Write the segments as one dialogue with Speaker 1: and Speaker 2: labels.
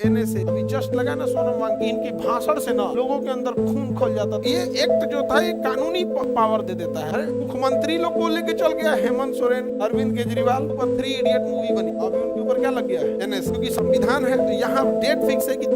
Speaker 1: देने से अभी जस्ट लगा ना सोनम वांगचुक, इनकी भाषण से ना लोगों के अंदर खून खोल जाता। ये एक्ट जो था ये कानूनी पावर दे देता है। मुख्यमंत्री लोग को लेके चल गया हेमंत सोरेन, अरविंद केजरीवाल पर 3 इडियट मूवी बनी, अभी उनके ऊपर क्या लग गया है एनएस, क्योंकि संविधान है तो यहाँ डेट फिक्स है कि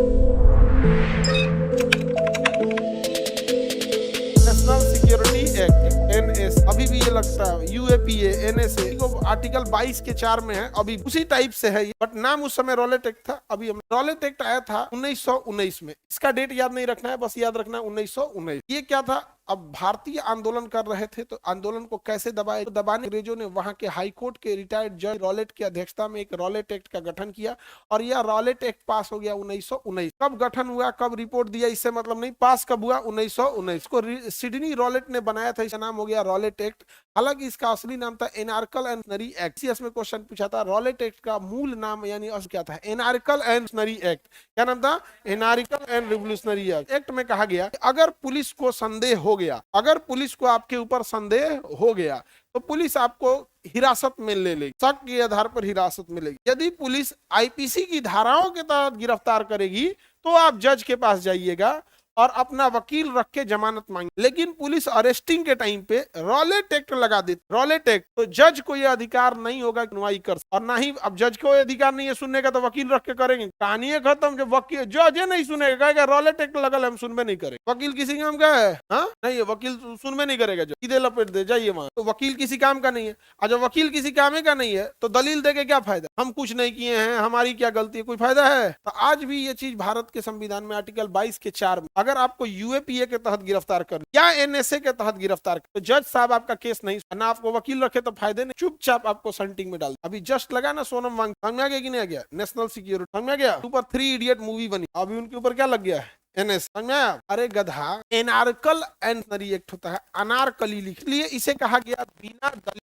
Speaker 1: नेशनल सिक्योरिटी एक्ट एनएस, अभी भी ये लगता है यूएपीए एनएसए को आर्टिकल 22 के 4 में है, अभी उसी टाइप से है, बट नाम उस समय रॉलेट एक्ट था। अभी रॉलेट एक्ट आया था 1919 में, इसका डेट याद नहीं रखना है, बस याद रखना है 1919। ये क्या था, अब भारतीय आंदोलन कर रहे थे तो आंदोलन को कैसे दबाए, तो दबाने अंग्रेजों ने वहां के हाई कोर्ट के रिटायर्ड जज रॉलेट की अध्यक्षता में एक रॉलेट एक्ट का गठन किया और यह रॉलेट एक्ट पास हो गया 1919। कब गठन हुआ, कब रिपोर्ट दिया, इससे मतलब नहीं, पास कब हुआ 1919 को सिडनी रॉलेट ने बनाया था, इसका नाम हो गया रॉलेट एक्ट। हालांकि इसका असली नाम था एनार्कल एंड नरी एक्ट। सीएस में क्वेश्चन पूछा था रॉलेट एक्ट का मूल नाम यानी क्या था, एनार्कल एंड नरी एक्ट। क्या नाम था, एनार्कल एंड रिवोल्यूशनरी एक्ट। एक्ट में कहा गया अगर पुलिस को संदेह हो गया, अगर पुलिस को आपके ऊपर संदेह हो गया तो पुलिस आपको हिरासत में ले लेगी, शक के आधार पर हिरासत में लेगी। यदि पुलिस आईपीसी की धाराओं के तहत गिरफ्तार करेगी तो आप जज के पास जाइएगा और अपना वकील रख के जमानत मांगे। लेकिन पुलिस अरेस्टिंग के टाइम पे रॉलेट एक्ट लगा देती, रॉलेट एक्ट, तो जज को यह अधिकार नहीं होगा सुनवाई कर, और ना ही अब जज को अधिकार नहीं है सुनने का, तो वकील रख के करेंगे, कहानी है खत्म। जब वकील जज नहीं सुनेगा, कहेगा रॉलेट एक्ट लगा, हम सुनबे नहीं करें। वकील किसी काम का है? हाँ नहीं, वकील सुनबे नहीं करेगा, जज सीधे लपेट दे, जाइए वहां। तो वकील किसी काम का नहीं है, और जब वकील किसी काम का नहीं है तो दलील दे के क्या फायदा, हम कुछ नहीं किए हैं, हमारी क्या गलती है, कोई फायदा है? तो आज भी ये चीज भारत के संविधान में आर्टिकल 22 के 4 में, अगर आपको यूएपीए के तहत गिरफ्तार कर या एनएसए के तहत गिरफ्तार कर, तो जज साहब आपका केस नहीं, ना आपको वकील रखे तो फायदे नहीं, चुपचाप आपको सेंटिंग में डाल। अभी जस्ट लगा ना सोनम वांगचुक, समझ में आ गया कि नहीं आ गया, नेशनल सिक्योरिटी समझ में आ गया, ऊपर 3 इडियट मूवी बनी, अभी उनके ऊपर क्या लग गया है एनएस, समझ में आया? अरे गधा, एनार्कल एंड नरी एक्ट होता है, अनारकली लिख, इसलिए इसे कहा गया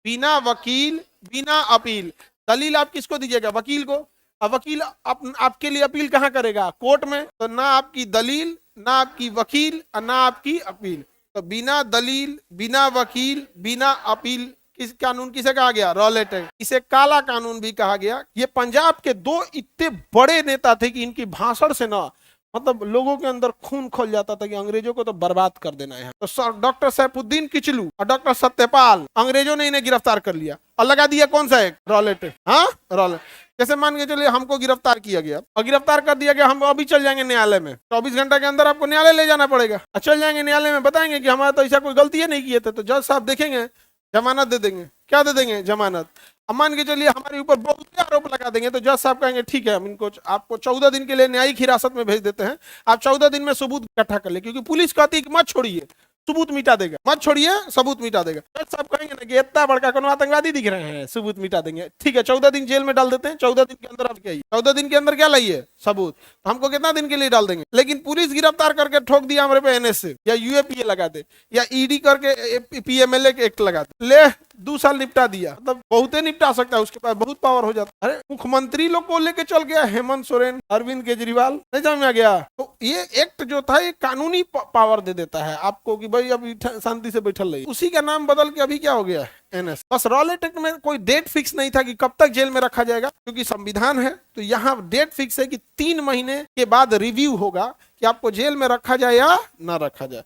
Speaker 1: बिना वकील बिना अपील। दलील आप किसको दीजिएगा, वकील को। अब वकील आपके लिए अपील कहाँ करेगा, कोर्ट में, तो ना आपकी दलील, ना आपकी वकील, ना आपकी अपील। तो बिना दलील, बिना वकील, बिना अपील, किस कानून किसे कहा गया, रॉलेट एक्ट। इसे काला कानून भी कहा गया। ये पंजाब के 2 इतने बड़े नेता थे कि इनकी भाषण से ना मतलब लोगों के अंदर खून खोल जाता था कि अंग्रेजों को तो बर्बाद कर देना है। तो डॉक्टर सैफुद्दीन किचलू और डॉक्टर सत्यपाल, अंग्रेजों ने इन्हें गिरफ्तार कर लिया और लगा दिया कौन सा एक, रॉलेट। हाँ रॉलेट। जैसे मान के चलिए हमको गिरफ्तार किया गया और गिरफ्तार कर दिया गया, हम अभी चल जाएंगे न्यायालय में, 24 घंटे के अंदर आपको न्यायालय ले जाना पड़ेगा। चल जाएंगे न्यायालय में, बताएंगे कि हमारा तो ऐसा कोई गलती नहीं किए थे, तो जज साहब देखेंगे, जमानत दे देंगे। क्या दे देंगे, जमानत। अब मान के चलिए हमारे ऊपर बहुत आरोप लगा देंगे, तो जज साहब कहेंगे ठीक है, हम इनको आपको 14 दिन के लिए न्यायिक हिरासत में भेज देते हैं, आप 14 दिन में सबूत इकट्ठा कर ले, क्योंकि पुलिस कहती है कि मत छोड़िए, सबूत मिटा देगा, मत छोड़िए, सबूत मिटा देगा। जज साहब कहेंगे ना कि इतना बड़का कोनो आतंकवादी दिख रहे हैं, सबूत मिटा देंगे, ठीक है 14 दिन जेल में डाल देते हैं, 14 दिन के अंदर आप क्या, 14 दिन के अंदर क्या लाइए, सबूत, तो हमको कितना दिन के लिए डाल देंगे। लेकिन पुलिस गिरफ्तार करके ठोक दिया हमारे पे एनएसए या यूएपीए लगा दे या ईडी करके पीएमएलए के एक्ट लगा दे, ले 2 साल निपटा दिया, मतलब बहुत निपटा सकता है, उसके पास बहुत पावर हो जाता है। अरे मुख्यमंत्री लोग को लेके चल गया हेमंत सोरेन, अरविंद केजरीवाल, नहीं समझ में आ गया। तो ये एक्ट जो था ये कानूनी पावर दे देता है आपको कि भाई अभी शांति से बैठल रहिए। उसी का नाम बदल के अभी क्या हो गया है, एनएस। बस रॉलेट एक्ट में कोई डेट फिक्स नहीं था कि कब तक जेल में रखा जाएगा, क्योंकि संविधान है तो यहाँ डेट फिक्स है कि 3 महीने के बाद रिव्यू होगा कि आपको जेल में रखा जाए या ना रखा जाए।